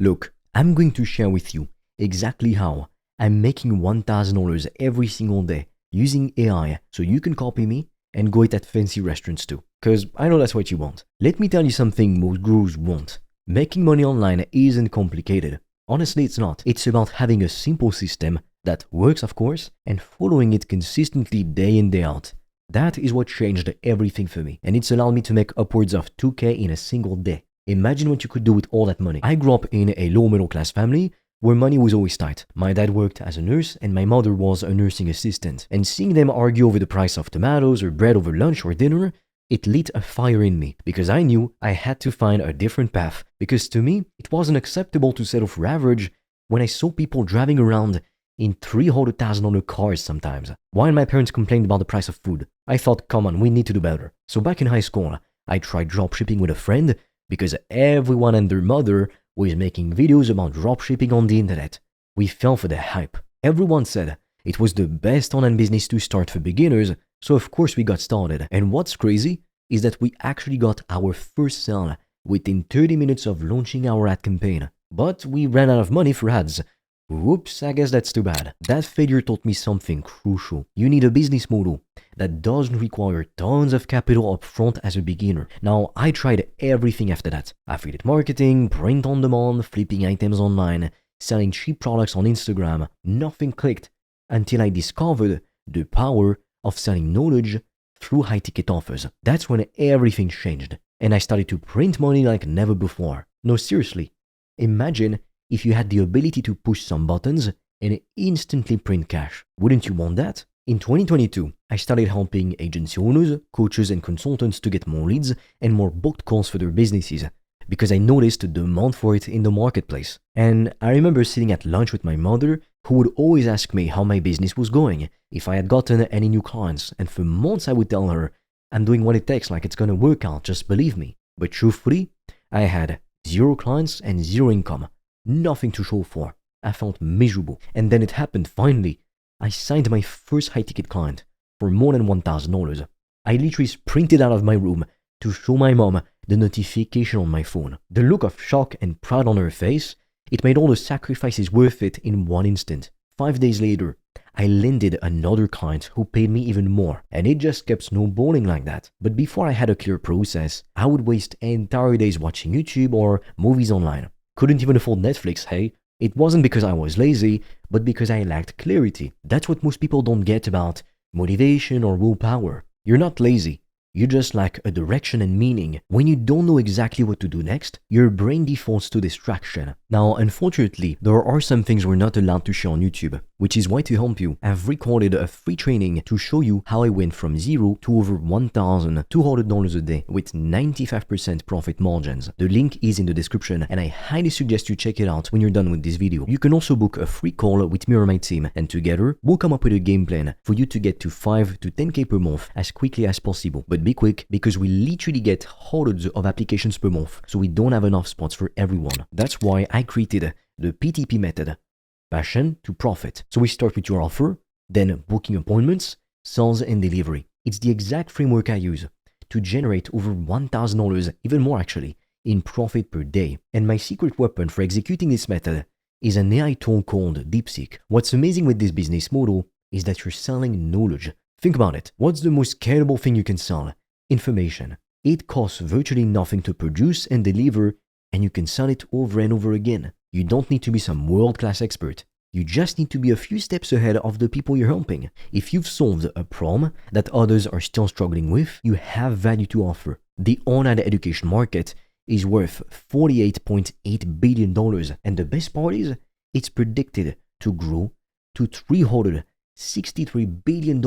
Look, I'm going to share with you exactly how I'm making $1,000 every single day using AI so you can copy me and go eat at fancy restaurants too. Cause I know that's what you want. Let me tell you something most gurus won't. Making money online isn't complicated. Honestly, it's not. It's about having a simple system that works, of course, and following it consistently day in, day out. That is what changed everything for me, and it's allowed me to make upwards of 2K in a single day. Imagine what you could do with all that money. I grew up in a low middle class family where money was always tight. My dad worked as a nurse and my mother was a nursing assistant. And seeing them argue over the price of tomatoes or bread over lunch or dinner, it lit a fire in me because I knew I had to find a different path, because to me, it wasn't acceptable to settle for average when I saw people driving around in $300,000 cars sometimes. While my parents complained about the price of food, I thought, come on, we need to do better. So back in high school, I tried dropshipping with a friend because everyone and their mother was making videos about dropshipping on the internet. We fell for the hype. Everyone said it was the best online business to start for beginners, so of course we got started. And what's crazy is that we actually got our first sale within 30 minutes of launching our ad campaign. But we ran out of money for ads. Whoops, I guess that's too bad. That failure taught me something crucial. You need a business model that doesn't require tons of capital up front as a beginner. Now, I tried everything after that. Affiliate marketing, print on demand, flipping items online, selling cheap products on Instagram. Nothing clicked until I discovered the power of selling knowledge through high-ticket offers. That's when everything changed, and I started to print money like never before. No, seriously, imagine if you had the ability to push some buttons and instantly print cash. Wouldn't you want that? In 2022, I started helping agency owners, coaches, and consultants to get more leads and more booked calls for their businesses because I noticed the demand for it in the marketplace. And I remember sitting at lunch with my mother, who would always ask me how my business was going, if I had gotten any new clients, and for months I would tell her, I'm doing what it takes, like it's gonna work out, just believe me. But truthfully, I had 0 clients and 0 income. Nothing to show for. I felt miserable. And then it happened finally. I signed my first high-ticket client for more than $1,000. I literally sprinted out of my room to show my mom the notification on my phone. The look of shock and pride on her face, it made all the sacrifices worth it in one instant. 5 days later, I landed another client who paid me even more, and it just kept snowballing like that. But before I had a clear process, I would waste entire days watching YouTube or movies online. Couldn't even afford Netflix, hey? It wasn't because I was lazy, but because I lacked clarity. That's what most people don't get about motivation or willpower. You're not lazy. You just lack a direction and meaning. When you don't know exactly what to do next, your brain defaults to distraction. Now, unfortunately, there are some things we're not allowed to share on YouTube, which is why to help you, I've recorded a free training to show you how I went from 0 to over $1,200 a day with 95% profit margins. The link is in the description, and I highly suggest you check it out when you're done with this video. You can also book a free call with me or my team, and together, we'll come up with a game plan for you to get to 5 to 10K per month as quickly as possible. But be quick, because we literally get hundreds of applications per month, so we don't have enough spots for everyone. That's why I created the PTP method, passion to profit. So we start with your offer, then booking appointments, sales, and delivery. It's the exact framework I use to generate over $1,000, even more actually, in profit per day. And my secret weapon for executing this method is an AI tool called DeepSeek. What's amazing with this business model is that you're selling knowledge. Think about it. What's the most scalable thing you can sell? Information. It costs virtually nothing to produce and deliver, and you can sell it over and over again. You don't need to be some world-class expert. You just need to be a few steps ahead of the people you're helping. If you've solved a problem that others are still struggling with, you have value to offer. The online education market is worth $48.8 billion, and the best part is, it's predicted to grow to $363 billion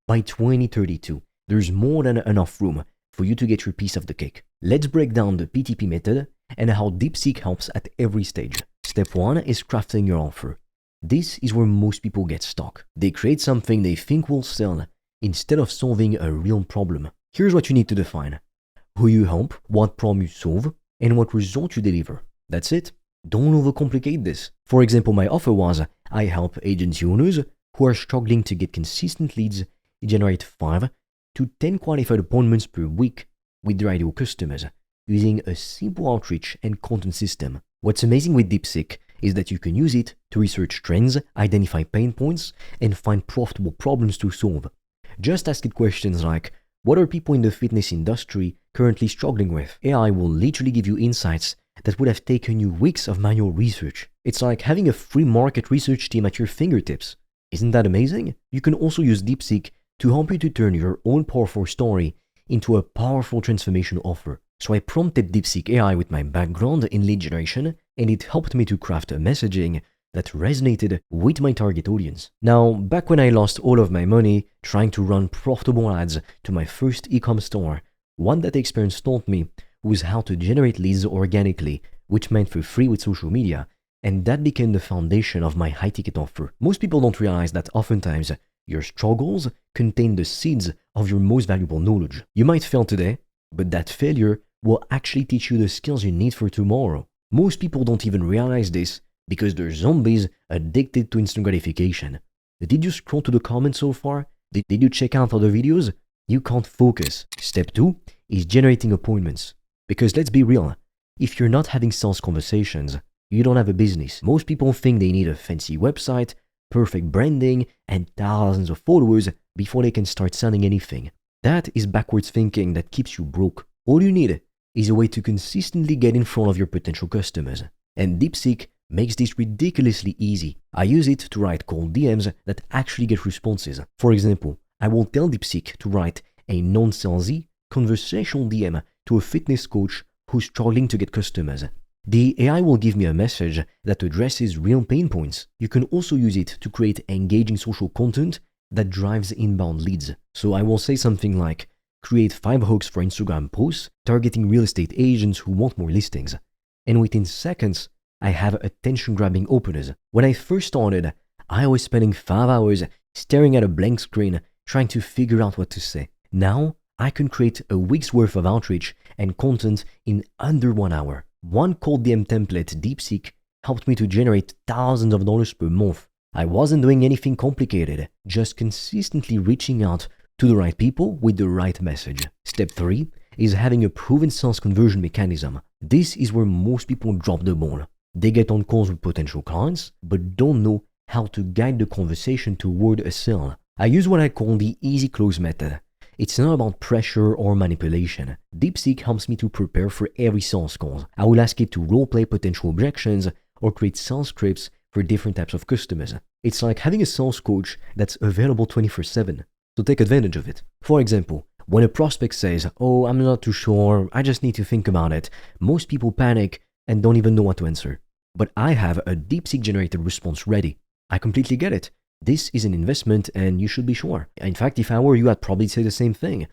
by 2032. There's more than enough room for you to get your piece of the cake. Let's break down the PTP method and how DeepSeek helps at every stage. Step 1 is crafting your offer. This is where most people get stuck. They create something they think will sell instead of solving a real problem. Here's what you need to define: who you help, what problem you solve, and what result you deliver. That's it. Don't overcomplicate this. For example, my offer was, I help agency owners who are struggling to get consistent leads, generate 5 to 10 qualified appointments per week with their ideal customers using a simple outreach and content system. What's amazing with DeepSeek is that you can use it to research trends, identify pain points, and find profitable problems to solve. Just ask it questions like, what are people in the fitness industry currently struggling with? AI will literally give you insights that would have taken you weeks of manual research. It's like having a free market research team at your fingertips. Isn't that amazing? You can also use DeepSeek to help you to turn your own powerful story into a powerful transformation offer. So I prompted DeepSeek AI with my background in lead generation, and it helped me to craft a messaging that resonated with my target audience. Now, back when I lost all of my money trying to run profitable ads to my first e-com store, what that experience taught me was how to generate leads organically, which meant for free with social media, and that became the foundation of my high-ticket offer. Most people don't realize that oftentimes your struggles contain the seeds of your most valuable knowledge. You might fail today, but that failure will actually teach you the skills you need for tomorrow. Most people don't even realize this because they're zombies addicted to instant gratification. Did you scroll to the comments so far? Did you check out other videos? You can't focus. Step 2 is generating appointments. Because let's be real, if you're not having sales conversations, you don't have a business. Most people think they need a fancy website, perfect branding, and thousands of followers before they can start selling anything. That is backwards thinking that keeps you broke. All you need is a way to consistently get in front of your potential customers. And DeepSeek makes this ridiculously easy. I use it to write cold DMs that actually get responses. For example, I will tell DeepSeek to write a non-salesy conversational DM to a fitness coach who's struggling to get customers. The AI will give me a message that addresses real pain points. You can also use it to create engaging social content that drives inbound leads. So I will say something like, create 5 hooks for Instagram posts targeting real estate agents who want more listings. And within seconds, I have attention-grabbing openers. When I first started, I was spending 5 hours staring at a blank screen trying to figure out what to say. Now, I can create a week's worth of outreach and content in under 1 hour. One cold DM template, DeepSeek, helped me to generate thousands of dollars per month. I wasn't doing anything complicated, just consistently reaching out to the right people with the right message. Step 3 is having a proven sales conversion mechanism. This is where most people drop the ball. They get on calls with potential clients, but don't know how to guide the conversation toward a sale. I use what I call the easy close method. It's not about pressure or manipulation. DeepSeek helps me to prepare for every sales call. I will ask it to roleplay potential objections or create sales scripts for different types of customers. It's like having a sales coach that's available 24/7. So take advantage of it. For example, when a prospect says, "Oh, I'm not too sure, I just need to think about it," most people panic and don't even know what to answer. But I have a DeepSeek generated response ready. I completely get it. This is an investment and you should be sure. In fact, if I were you, I'd probably say the same thing.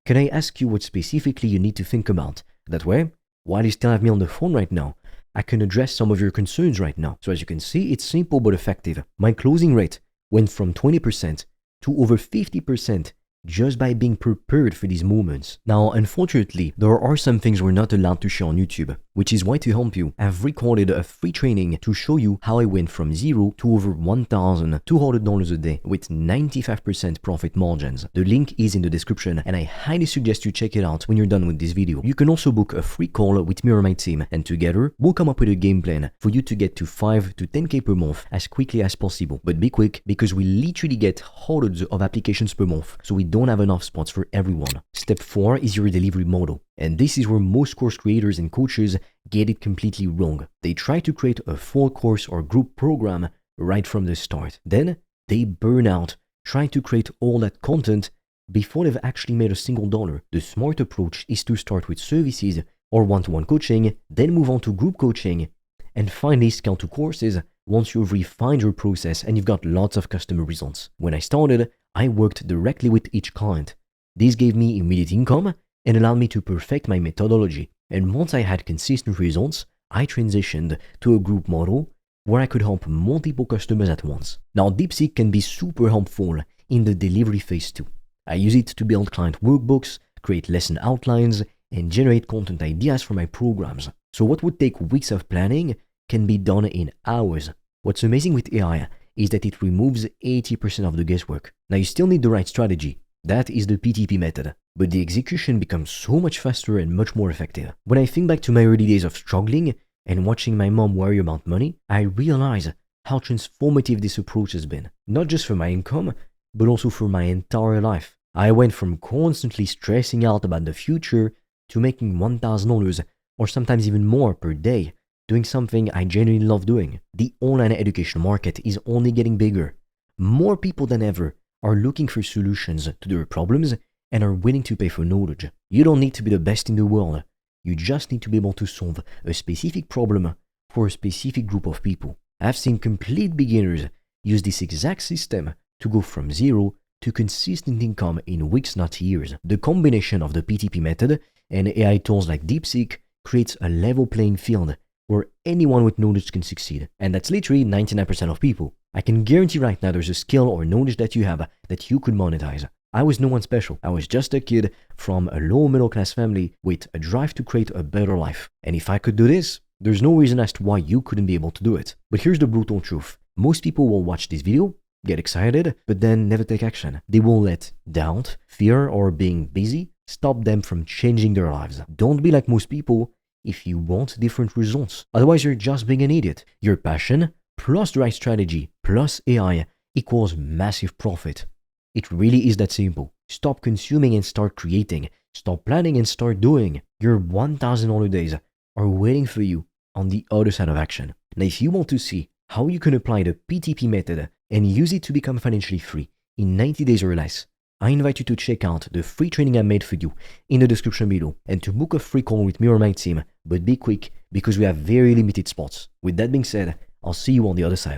Can I ask you what specifically you need to think about? That way, while you still have me on the phone right now, I can address some of your concerns right now. So as you can see, it's simple but effective. My closing rate went from 20% to over 50% just by being prepared for these moments. Now, unfortunately, there are some things we're not allowed to share on YouTube, which is why to help you, I've recorded a free training to show you how I went from 0 to over $1,200 a day with 95% profit margins. The link is in the description and I highly suggest you check it out when you're done with this video. You can also book a free call with me or my team, and together, we'll come up with a game plan for you to get to 5 to 10K per month as quickly as possible. But be quick, because we literally get hundreds of applications per month, so we don't have enough spots for everyone. Step 4 is your delivery model. And this is where most course creators and coaches get it completely wrong. They try to create a full course or group program right from the start. Then they burn out trying to create all that content before they've actually made a single dollar. The smart approach is to start with services or one-to-one coaching, then move on to group coaching, and finally scale to courses once you've refined your process and you've got lots of customer results. When I started, I worked directly with each client. This gave me immediate income and allowed me to perfect my methodology. And once I had consistent results, I transitioned to a group model where I could help multiple customers at once. Now, DeepSeek can be super helpful in the delivery phase too. I use it to build client workbooks, create lesson outlines, and generate content ideas for my programs. So what would take weeks of planning can be done in hours. What's amazing with AI is that it removes 80% of the guesswork. Now, you still need the right strategy. That is the PTP method. But the execution becomes so much faster and much more effective. When I think back to my early days of struggling and watching my mom worry about money, I realized how transformative this approach has been. Not just for my income, but also for my entire life. I went from constantly stressing out about the future to making $1,000 or sometimes even more per day, doing something I genuinely love doing. The online education market is only getting bigger. More people than ever are looking for solutions to their problems and are willing to pay for knowledge. You don't need to be the best in the world. You just need to be able to solve a specific problem for a specific group of people. I've seen complete beginners use this exact system to go from zero to consistent income in weeks, not years. The combination of the PTP method and AI tools like DeepSeek creates a level playing field where anyone with knowledge can succeed. And that's literally 99% of people. I can guarantee right now there's a skill or knowledge that you have that you could monetize. I was no one special. I was just a kid from a low middle class family with a drive to create a better life. And if I could do this, there's no reason as to why you couldn't be able to do it. But here's the brutal truth. Most people will watch this video, get excited, but then never take action. They will let doubt, fear, or being busy stop them from changing their lives. Don't be like most people if you want different results. Otherwise, you're just being an idiot. Your passion plus the right strategy plus AI equals massive profit. It really is that simple. Stop consuming and start creating. Stop planning and start doing. Your $1,000 days are waiting for you on the other side of action. Now, if you want to see how you can apply the PTP method and use it to become financially free in 90 days or less, I invite you to check out the free training I made for you in the description below and to book a free call with me or my team, but be quick because we have very limited spots. With that being said, I'll see you on the other side.